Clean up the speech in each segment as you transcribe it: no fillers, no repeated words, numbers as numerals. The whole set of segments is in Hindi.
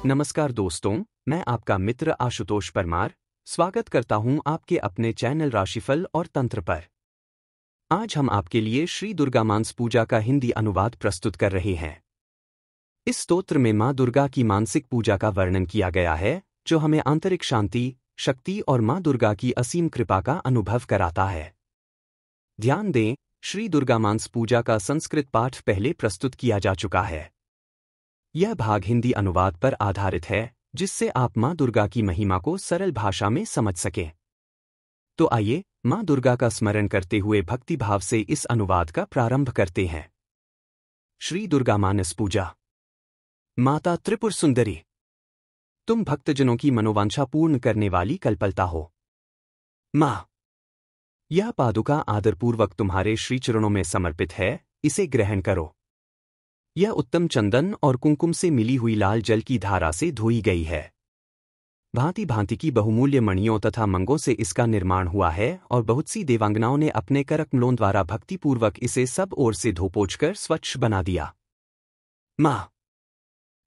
नमस्कार दोस्तों, मैं आपका मित्र आशुतोष परमार स्वागत करता हूं आपके अपने चैनल राशिफल और तंत्र पर। आज हम आपके लिए श्री दुर्गा मांस पूजा का हिंदी अनुवाद प्रस्तुत कर रहे हैं। इस स्तोत्र में मां दुर्गा की मानसिक पूजा का वर्णन किया गया है, जो हमें आंतरिक शांति, शक्ति और मां दुर्गा की असीम कृपा का अनुभव कराता है। ध्यान दें, श्री दुर्गा मांस पूजा का संस्कृत पाठ पहले प्रस्तुत किया जा चुका है। यह भाग हिंदी अनुवाद पर आधारित है, जिससे आप मां दुर्गा की महिमा को सरल भाषा में समझ सकें। तो आइए, मां दुर्गा का स्मरण करते हुए भक्तिभाव से इस अनुवाद का प्रारंभ करते हैं। श्री दुर्गा मानस पूजा। माता त्रिपुर सुंदरी, तुम भक्तजनों की मनोवांछा पूर्ण करने वाली कल्पलता हो। मां, यह पादुका आदरपूर्वक तुम्हारे श्रीचरणों में समर्पित है, इसे ग्रहण करो। यह उत्तम चंदन और कुंकुम से मिली हुई लाल जल की धारा से धोई गई है। भांति भांति की बहुमूल्य मणियों तथा मंगों से इसका निर्माण हुआ है और बहुत सी देवांगनाओं ने अपने करकमलों द्वारा भक्तिपूर्वक इसे सब ओर से धोपोछकर स्वच्छ बना दिया। मां,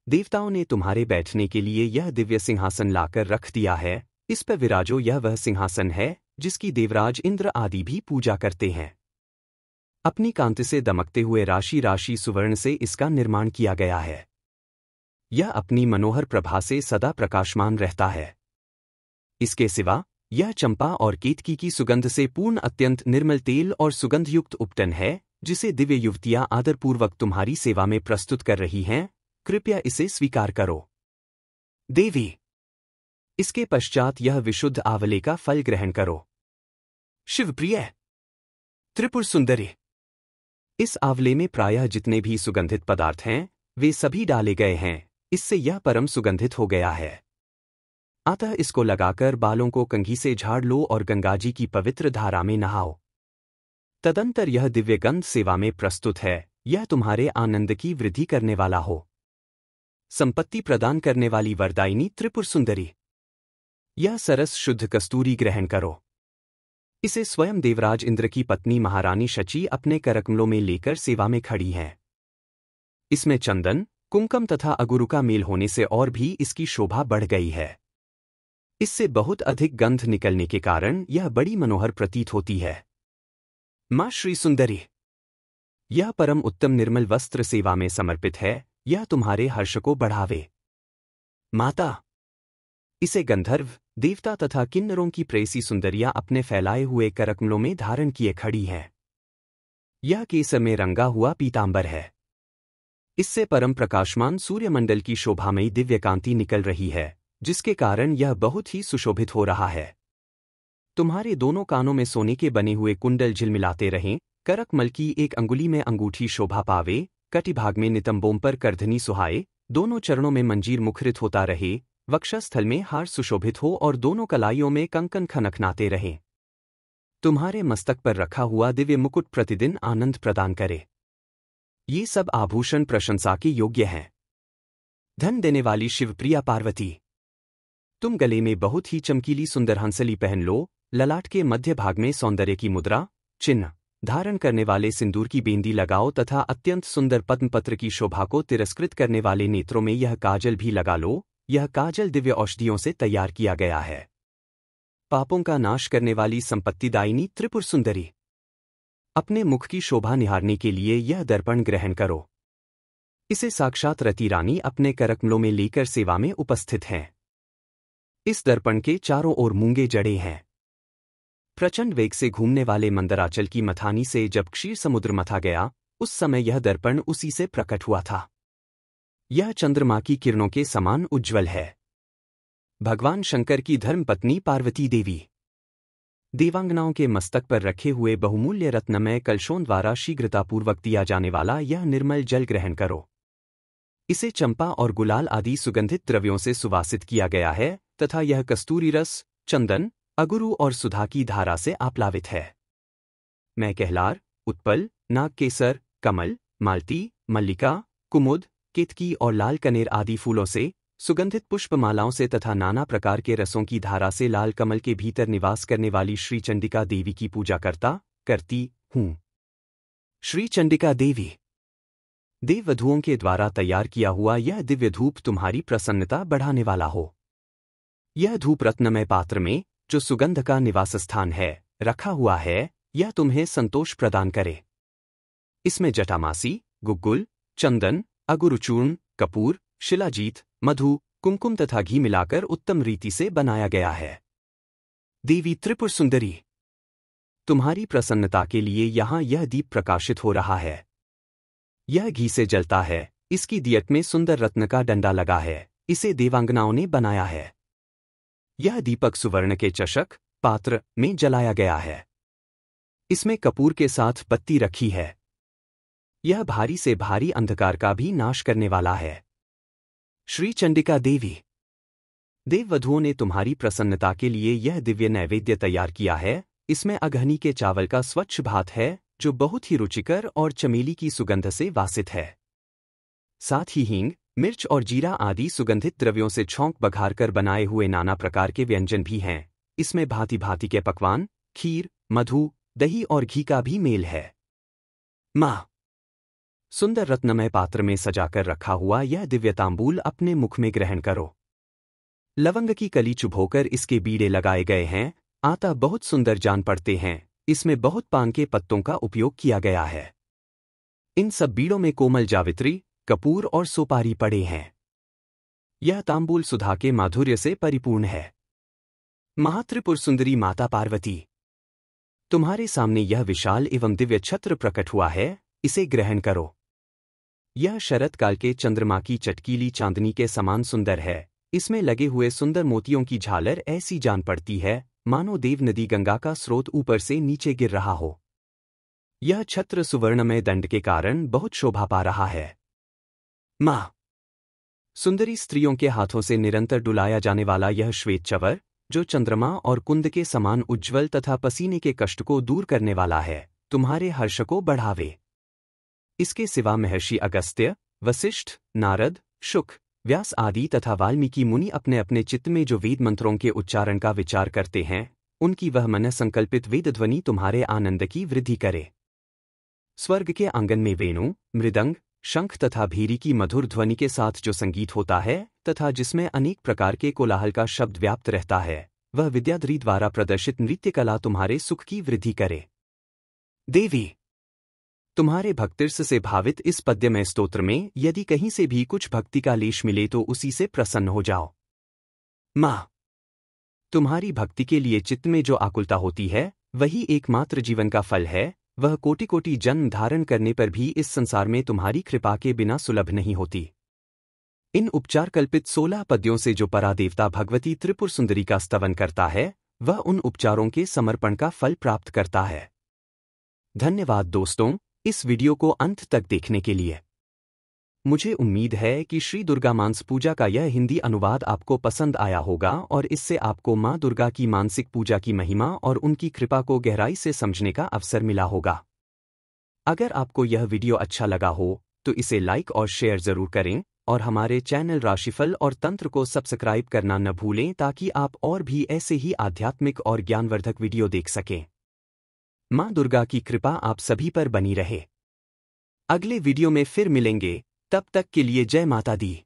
देवताओं ने तुम्हारे बैठने के लिए यह दिव्य सिंहासन लाकर रख दिया है। इस पर विराजो, यह वह सिंहासन है जिसकी देवराज इंद्र आदि भी पूजा करते हैं। अपनी कांति से दमकते हुए राशि राशि सुवर्ण से इसका निर्माण किया गया है। यह अपनी मनोहर प्रभा से सदा प्रकाशमान रहता है। इसके सिवा यह चंपा और केतकी की सुगंध से पूर्ण अत्यंत निर्मल तेल और सुगंधयुक्त उपटन है, जिसे दिव्य युवतियां आदरपूर्वक तुम्हारी सेवा में प्रस्तुत कर रही हैं। कृपया इसे स्वीकार करो। देवी, इसके पश्चात यह विशुद्ध आंवले का फल ग्रहण करो। शिवप्रिय त्रिपुर सुंदरी, इस आंवले में प्रायः जितने भी सुगंधित पदार्थ हैं, वे सभी डाले गए हैं, इससे यह परम सुगंधित हो गया है। अतः इसको लगाकर बालों को कंघी से झाड़ लो और गंगाजी की पवित्र धारा में नहाओ। तदंतर यह दिव्य गंध सेवा में प्रस्तुत है। यह तुम्हारे आनंद की वृद्धि करने वाला हो। संपत्ति प्रदान करने वाली वरदायिनी त्रिपुर सुंदरी, यह सरस शुद्ध कस्तूरी ग्रहण करो। इसे स्वयं देवराज इंद्र की पत्नी महारानी शची अपने करकमलों में लेकर सेवा में खड़ी हैं। इसमें चंदन, कुंकुम तथा अगुरु का मेल होने से और भी इसकी शोभा बढ़ गई है। इससे बहुत अधिक गंध निकलने के कारण यह बड़ी मनोहर प्रतीत होती है। मां श्री सुंदरी, यह परम उत्तम निर्मल वस्त्र सेवा में समर्पित है। यह तुम्हारे हर्ष को बढ़ावे। माता, इसे गंधर्व, देवता तथा किन्नरों की प्रेसी सुंदरियां अपने फैलाए हुए करकमलों में धारण किए खड़ी हैं। यह केसर में रंगा हुआ पीतांबर है। इससे परम प्रकाशमान सूर्यमंडल की शोभामयी दिव्य कांति निकल रही है, जिसके कारण यह बहुत ही सुशोभित हो रहा है। तुम्हारे दोनों कानों में सोने के बने हुए कुंडल झिलमिलाते रहें। करकमल की एक अंगुली में अंगूठी शोभा पावे। कटिभाग में नितंबों पर करधनी सुहाए। दोनों चरणों में मंजीर मुखरित होता रहे। वक्षस्थल में हार सुशोभित हो और दोनों कलाइयों में कंकन खनखनाते रहें। तुम्हारे मस्तक पर रखा हुआ दिव्य मुकुट प्रतिदिन आनंद प्रदान करे। ये सब आभूषण प्रशंसा के योग्य हैं। धन देने वाली शिवप्रिया पार्वती, तुम गले में बहुत ही चमकीली सुंदर हंसली पहन लो। ललाट के मध्य भाग में सौंदर्य की मुद्रा चिन्ह धारण करने वाले सिंदूर की बेंदी लगाओ तथा अत्यंत सुंदर पद्मपत्र की शोभा को तिरस्कृत करने वाले नेत्रों में यह काजल भी लगा लो। यह काजल दिव्य औषधियों से तैयार किया गया है। पापों का नाश करने वाली संपत्तिदायिनी त्रिपुर सुंदरी, अपने मुख की शोभा निहारने के लिए यह दर्पण ग्रहण करो। इसे साक्षात रति रानी अपने करकमलों में लेकर सेवा में उपस्थित हैं। इस दर्पण के चारों ओर मूंगे जड़े हैं। प्रचंड वेग से घूमने वाले मंदराचल की मथानी से जब क्षीर समुद्र मथा गया, उस समय यह दर्पण उसी से प्रकट हुआ था। यह चंद्रमा की किरणों के समान उज्ज्वल है। भगवान शंकर की धर्मपत्नी पार्वती देवी, देवांगनाओं के मस्तक पर रखे हुए बहुमूल्य रत्नमय कलशों द्वारा शीघ्रतापूर्वक दिया जाने वाला यह निर्मल जल ग्रहण करो। इसे चंपा और गुलाल आदि सुगंधित द्रव्यों से सुवासित किया गया है तथा यह कस्तूरी रस, चंदन, अगुरु और सुधा की धारा से आप्लावित है। मैं कहलार, उत्पल, नागकेसर, कमल, मालती, मल्लिका, कुमुद, केतकी और लाल कनेर आदि फूलों से, सुगंधित पुष्पमालाओं से तथा नाना प्रकार के रसों की धारा से लाल कमल के भीतर निवास करने वाली श्री चंडिका देवी की पूजा करती हूँ। श्री चंडिका देवी, देववधुओं के द्वारा तैयार किया हुआ यह दिव्य धूप तुम्हारी प्रसन्नता बढ़ाने वाला हो। यह धूप रत्नमय पात्र में, जो सुगंध का निवास स्थान है, रखा हुआ है, यह तुम्हें संतोष प्रदान करे। इसमें जटामासी, गुग्गुल, चंदन, अगुरुचूर्ण, कपूर, शिलाजीत, मधु, कुमकुम तथा घी मिलाकर उत्तम रीति से बनाया गया है। देवी त्रिपुर सुंदरी, तुम्हारी प्रसन्नता के लिए यहाँ यह दीप प्रकाशित हो रहा है। यह घी से जलता है, इसकी दियत में सुंदर रत्न का डंडा लगा है, इसे देवांगनाओं ने बनाया है। यह दीपक सुवर्ण के चषक, पात्र में जलाया गया है। इसमें कपूर के साथ बत्ती रखी है। यह भारी से भारी अंधकार का भी नाश करने वाला है। श्री चंडिका देवी, देववधुओं ने तुम्हारी प्रसन्नता के लिए यह दिव्य नैवेद्य तैयार किया है। इसमें अगहनी के चावल का स्वच्छ भात है, जो बहुत ही रुचिकर और चमेली की सुगंध से वासित है। साथ ही हींग, मिर्च और जीरा आदि सुगंधित द्रव्यों से छौंक बघार कर बनाए हुए नाना प्रकार के व्यंजन भी हैं। इसमें भांति भांति के पकवान, खीर, मधु, दही और घी का भी मेल है। माँ, सुंदर रत्नमय पात्र में सजाकर रखा हुआ यह दिव्य तांबूल अपने मुख में ग्रहण करो। लवंग की कली चुभोकर इसके बीड़े लगाए गए हैं, आता बहुत सुंदर जान पड़ते हैं। इसमें बहुत पान के पत्तों का उपयोग किया गया है। इन सब बीड़ों में कोमल जावित्री, कपूर और सुपारी पड़े हैं। यह तांबूल सुधा के माधुर्य से परिपूर्ण है। महात्रिपुर सुंदरी माता पार्वती, तुम्हारे सामने यह विशाल एवं दिव्य छत्र प्रकट हुआ है, इसे ग्रहण करो। यह शरत काल के चंद्रमा की चटकीली चांदनी के समान सुंदर है। इसमें लगे हुए सुंदर मोतियों की झालर ऐसी जान पड़ती है, मानो देव नदी गंगा का स्रोत ऊपर से नीचे गिर रहा हो। यह छत्र सुवर्णमय दंड के कारण बहुत शोभा पा रहा है। माँ, सुंदरी स्त्रियों के हाथों से निरंतर डुलाया जाने वाला यह श्वेत चवर, जो चंद्रमा और कुंद के समान उज्ज्वल तथा पसीने के कष्ट को दूर करने वाला है, तुम्हारे हर्ष को बढ़ावे। इसके सिवा महर्षि अगस्त्य, वशिष्ठ, नारद, शुक, व्यास आदि तथा वाल्मीकि मुनि अपने अपने चित्त में जो वेद मंत्रों के उच्चारण का विचार करते हैं, उनकी वह मन संकल्पित वेद ध्वनि तुम्हारे आनंद की वृद्धि करे। स्वर्ग के आंगन में वेणु, मृदंग, शंख तथा भीरी की मधुर ध्वनि के साथ जो संगीत होता है तथा जिसमें अनेक प्रकार के कोलाहल का शब्द व्याप्त रहता है, वह विद्याधरी द्वारा प्रदर्शित नृत्य कला तुम्हारे सुख की वृद्धि करे। देवी, तुम्हारे भक्तिरस से भावित इस पद्यमय स्तोत्र में यदि कहीं से भी कुछ भक्ति का लेश मिले तो उसी से प्रसन्न हो जाओ। माँ, तुम्हारी भक्ति के लिए चित्त में जो आकुलता होती है, वही एकमात्र जीवन का फल है। वह कोटि कोटि जन्म धारण करने पर भी इस संसार में तुम्हारी कृपा के बिना सुलभ नहीं होती। इन उपचार कल्पित 16 पद्यों से जो परादेवता भगवती त्रिपुर सुंदरी का स्तवन करता है, वह उन उपचारों के समर्पण का फल प्राप्त करता है। धन्यवाद दोस्तों, इस वीडियो को अंत तक देखने के लिए। मुझे उम्मीद है कि श्री दुर्गा मांस पूजा का यह हिंदी अनुवाद आपको पसंद आया होगा और इससे आपको मां दुर्गा की मानसिक पूजा की महिमा और उनकी कृपा को गहराई से समझने का अवसर मिला होगा। अगर आपको यह वीडियो अच्छा लगा हो तो इसे लाइक और शेयर जरूर करें और हमारे चैनल राशिफल और तंत्र को सब्सक्राइब करना न भूलें ताकि आप और भी ऐसे ही आध्यात्मिक और ज्ञानवर्धक वीडियो देख सकें। मां दुर्गा की कृपा आप सभी पर बनी रहे। अगले वीडियो में फिर मिलेंगे, तब तक के लिए जय माता दी।